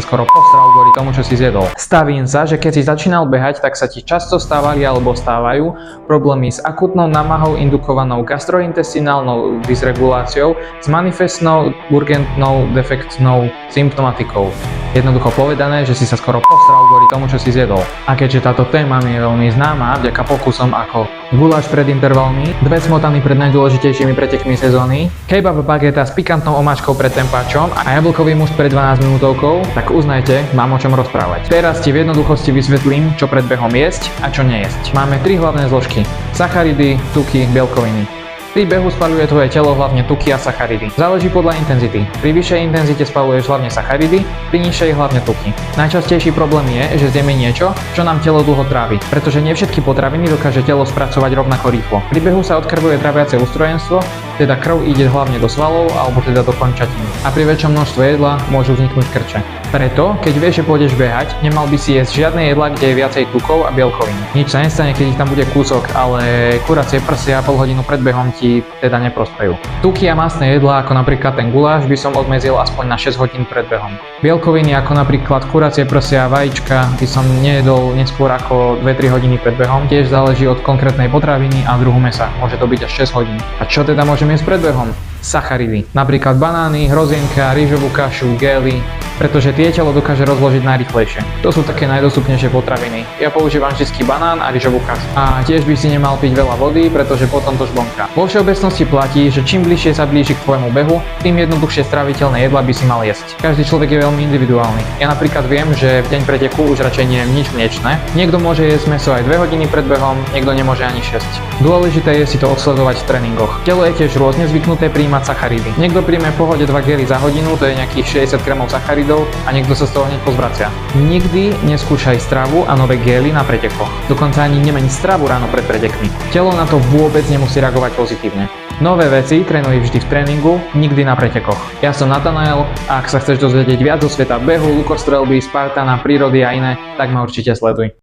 skoro posral kvôli tomu, čo si zjedol. Stavím sa, že keď si začínal behať, tak sa ti často stávali alebo stávajú problémy s akutnou námahou indukovanou gastrointestinálnou dysreguláciou s manifestnou urgentnou defektnou symptomatikou. Jednoducho povedané, že si sa skoro posral kvôli tomu, čo si zjedol. A keďže táto téma mi je veľmi známa vďaka pokusom ako guláš pred intervalmi, dve smotany pred najdôležitejšími pretekmi sezóny, kebab bageta s pikantnou omáčkou pred tempáčom a jablkový mušt pred 12 minútovkou, tak uznajte, mám o čom rozprávať. Teraz ti v jednoduchosti vysvetlím, čo pred behom jesť a čo nejesť. Máme tri hlavné zložky: sacharidy, tuky, bielkoviny. Pri behu spaľuje tvoje telo hlavne tuky a sacharidy. Záleží podľa intenzity. Pri vyššej intenzite spaľuješ hlavne sacharidy, pri nižšej hlavne tuky. Najčastejší problém je, že zjeme niečo, čo nám telo dlho trávi, pretože nie všetky potraviny dokáže telo spracovať rovnako rýchlo. Pri behu sa odkrvuje traviace ústrojenstvo, teda krv ide hlavne do svalov alebo teda do končatín. A pri väčšom množstve jedla môžu vzniknúť krče. Preto, keď vieš, že pôjdeš behať, nemal by si jesť žiadne jedlá, kde je viacej tukov a bielkovín. Nič sa nestane, keď ich tam bude kúsok, ale kuracie prsia pol hodinu pred behom ti teda neprospejú. Tuky a mastné jedlá, ako napríklad ten guláš, by som obmedzil aspoň na 6 hodín pred behom. Bielkoviny, ako napríklad kuracie prsia a vajíčka, by som nejedol neskôr ako 2-3 hodiny pred behom. Tiež záleží od konkrétnej potraviny a druhu mäsa. Môže to byť až 6 hodín. A čo teda môžem jesť pred behom? Sacharidy. Napríklad banány, hrozienka, rýžovú kašu, gély, pretože tie telo dokáže rozložiť najrýchlejšie. To sú také najdostupnejšie potraviny. Ja používam vždycky banán a rýžovú kašu. A tiež by si nemal piť veľa vody, pretože potom to žblnká. Vo všeobecnosti platí, že čím bližšie sa blíži k tvojmu behu, tým jednoduchšie stráviteľné jedlá by si mal jesť. Každý človek je veľmi individuálny. Ja napríklad viem, že v deň preteku už radšej nie nič mliečne. Niekto môže jesť mäso aj 2 hodiny pred behom, niekto nemôže ani 6. Dôležité je si to odsledovať v tréningoch. Telo je tiež rôzne zvyknuté prijímať sacharidy. Niekto príjme v pohode 2 gély za hodinu, to je nejakých 60 gramov sacharidov, a niekto sa z toho hneď pozvracia. Nikdy neskúšaj stravu a nové gély na pretekoch. Dokonca ani nemeň stravu ráno pred pretekmi. Telo na to vôbec nemusí reagovať pozitívne. Nové veci trénuj vždy v tréningu, nikdy na pretekoch. Ja som Natanael a ak sa chceš dozvedieť viac o sveta behu, lukostrelby, Spartana, prírody a iné, tak ma určite sleduj.